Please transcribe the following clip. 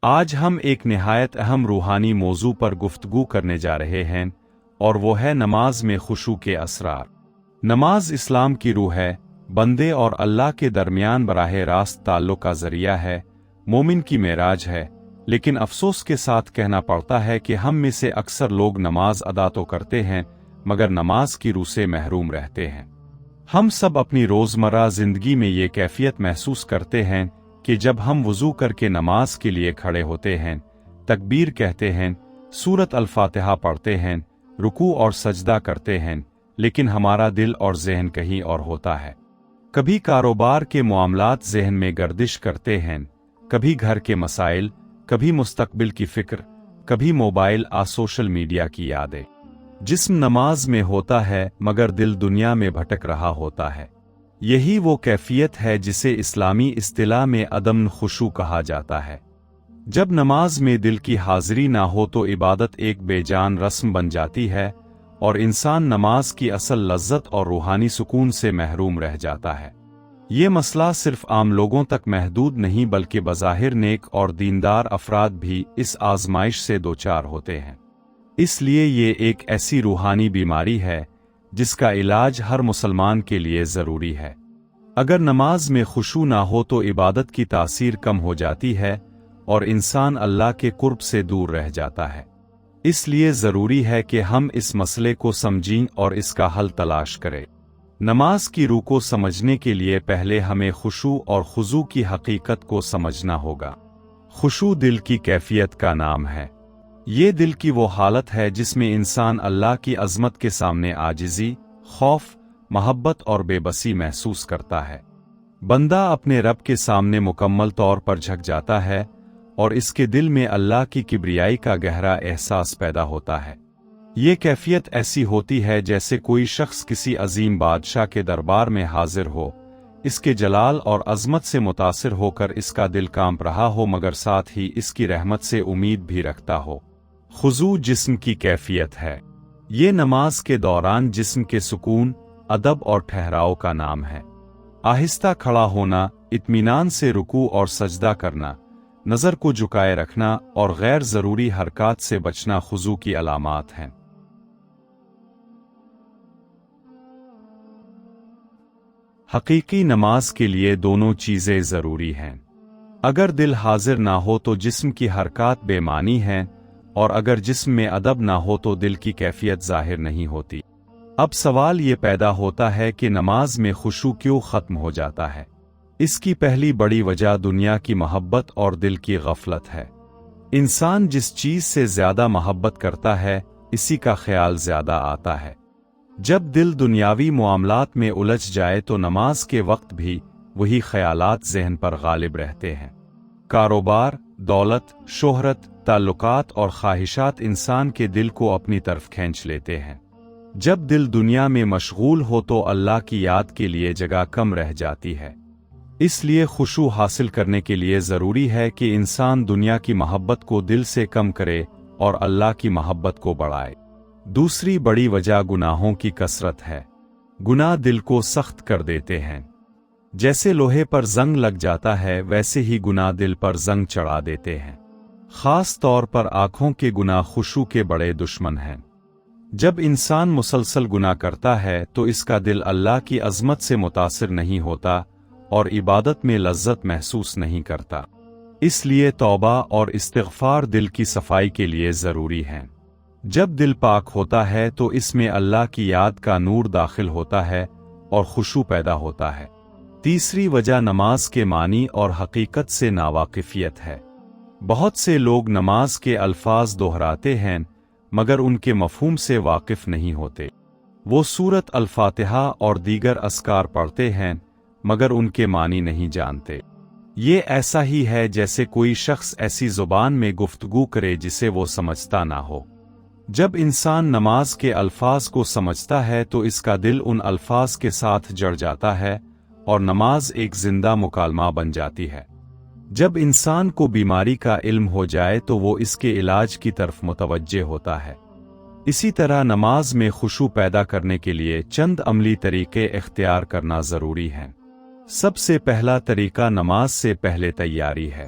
آج ہم ایک نہایت اہم روحانی موضوع پر گفتگو کرنے جا رہے ہیں اور وہ ہے نماز میں خشوع کے اسرار۔ نماز اسلام کی روح ہے، بندے اور اللہ کے درمیان براہ راست تعلق کا ذریعہ ہے، مومن کی معراج ہے۔ لیکن افسوس کے ساتھ کہنا پڑتا ہے کہ ہم میں سے اکثر لوگ نماز ادا تو کرتے ہیں مگر نماز کی روح سے محروم رہتے ہیں۔ ہم سب اپنی روزمرہ زندگی میں یہ کیفیت محسوس کرتے ہیں کہ جب ہم وضو کر کے نماز کے لیے کھڑے ہوتے ہیں، تکبیر کہتے ہیں، سورۃ الفاتحہ پڑھتے ہیں، رکوع اور سجدہ کرتے ہیں، لیکن ہمارا دل اور ذہن کہیں اور ہوتا ہے۔ کبھی کاروبار کے معاملات ذہن میں گردش کرتے ہیں، کبھی گھر کے مسائل، کبھی مستقبل کی فکر، کبھی موبائل سوشل میڈیا کی یادیں۔ جسم نماز میں ہوتا ہے مگر دل دنیا میں بھٹک رہا ہوتا ہے۔ یہی وہ کیفیت ہے جسے اسلامی اصطلاح میں عدم خشوع کہا جاتا ہے۔ جب نماز میں دل کی حاضری نہ ہو تو عبادت ایک بے جان رسم بن جاتی ہے اور انسان نماز کی اصل لذت اور روحانی سکون سے محروم رہ جاتا ہے۔ یہ مسئلہ صرف عام لوگوں تک محدود نہیں بلکہ بظاہر نیک اور دیندار افراد بھی اس آزمائش سے دوچار ہوتے ہیں۔ اس لیے یہ ایک ایسی روحانی بیماری ہے جس کا علاج ہر مسلمان کے لیے ضروری ہے۔ اگر نماز میں خشوع نہ ہو تو عبادت کی تاثیر کم ہو جاتی ہے اور انسان اللہ کے قرب سے دور رہ جاتا ہے۔ اس لیے ضروری ہے کہ ہم اس مسئلے کو سمجھیں اور اس کا حل تلاش کریں۔ نماز کی روح کو سمجھنے کے لیے پہلے ہمیں خشوع اور خضوع کی حقیقت کو سمجھنا ہوگا۔ خشوع دل کی کیفیت کا نام ہے۔ یہ دل کی وہ حالت ہے جس میں انسان اللہ کی عظمت کے سامنے عاجزی، خوف، محبت اور بے بسی محسوس کرتا ہے۔ بندہ اپنے رب کے سامنے مکمل طور پر جھک جاتا ہے اور اس کے دل میں اللہ کی کبریائی کا گہرا احساس پیدا ہوتا ہے۔ یہ کیفیت ایسی ہوتی ہے جیسے کوئی شخص کسی عظیم بادشاہ کے دربار میں حاضر ہو، اس کے جلال اور عظمت سے متاثر ہو کر اس کا دل کانپ رہا ہو مگر ساتھ ہی اس کی رحمت سے امید بھی رکھتا ہو۔ خضوع جسم کی کیفیت ہے۔ یہ نماز کے دوران جسم کے سکون، ادب اور ٹھہراؤ کا نام ہے۔ آہستہ کھڑا ہونا، اطمینان سے رکوع اور سجدہ کرنا، نظر کو جھکائے رکھنا اور غیر ضروری حرکات سے بچنا خضوع کی علامات ہیں۔ حقیقی نماز کے لیے دونوں چیزیں ضروری ہیں۔ اگر دل حاضر نہ ہو تو جسم کی حرکات بے معنی ہیں اور اگر جسم میں ادب نہ ہو تو دل کی کیفیت ظاہر نہیں ہوتی۔ اب سوال یہ پیدا ہوتا ہے کہ نماز میں خشوع کیوں ختم ہو جاتا ہے؟ اس کی پہلی بڑی وجہ دنیا کی محبت اور دل کی غفلت ہے۔ انسان جس چیز سے زیادہ محبت کرتا ہے، اسی کا خیال زیادہ آتا ہے۔ جب دل دنیاوی معاملات میں الجھ جائے تو نماز کے وقت بھی وہی خیالات ذہن پر غالب رہتے ہیں۔ کاروبار، دولت، شہرت، تعلقات اور خواہشات انسان کے دل کو اپنی طرف کھینچ لیتے ہیں۔ جب دل دنیا میں مشغول ہو تو اللہ کی یاد کے لیے جگہ کم رہ جاتی ہے۔ اس لیے خشوع حاصل کرنے کے لیے ضروری ہے کہ انسان دنیا کی محبت کو دل سے کم کرے اور اللہ کی محبت کو بڑھائے۔ دوسری بڑی وجہ گناہوں کی کثرت ہے۔ گناہ دل کو سخت کر دیتے ہیں۔ جیسے لوہے پر زنگ لگ جاتا ہے ویسے ہی گناہ دل پر زنگ چڑھا دیتے ہیں۔ خاص طور پر آنکھوں کے گناہ خشوع کے بڑے دشمن ہیں۔ جب انسان مسلسل گناہ کرتا ہے تو اس کا دل اللہ کی عظمت سے متاثر نہیں ہوتا اور عبادت میں لذت محسوس نہیں کرتا۔ اس لیے توبہ اور استغفار دل کی صفائی کے لیے ضروری ہیں۔ جب دل پاک ہوتا ہے تو اس میں اللہ کی یاد کا نور داخل ہوتا ہے اور خشوع پیدا ہوتا ہے۔ تیسری وجہ نماز کے معنی اور حقیقت سے ناواقفیت ہے۔ بہت سے لوگ نماز کے الفاظ دہراتے ہیں مگر ان کے مفہوم سے واقف نہیں ہوتے۔ وہ سورۃ الفاتحہ اور دیگر اذکار پڑھتے ہیں مگر ان کے معنی نہیں جانتے۔ یہ ایسا ہی ہے جیسے کوئی شخص ایسی زبان میں گفتگو کرے جسے وہ سمجھتا نہ ہو۔ جب انسان نماز کے الفاظ کو سمجھتا ہے تو اس کا دل ان الفاظ کے ساتھ جڑ جاتا ہے اور نماز ایک زندہ مکالمہ بن جاتی ہے۔ جب انسان کو بیماری کا علم ہو جائے تو وہ اس کے علاج کی طرف متوجہ ہوتا ہے۔ اسی طرح نماز میں خشوع پیدا کرنے کے لیے چند عملی طریقے اختیار کرنا ضروری ہیں۔ سب سے پہلا طریقہ نماز سے پہلے تیاری ہے۔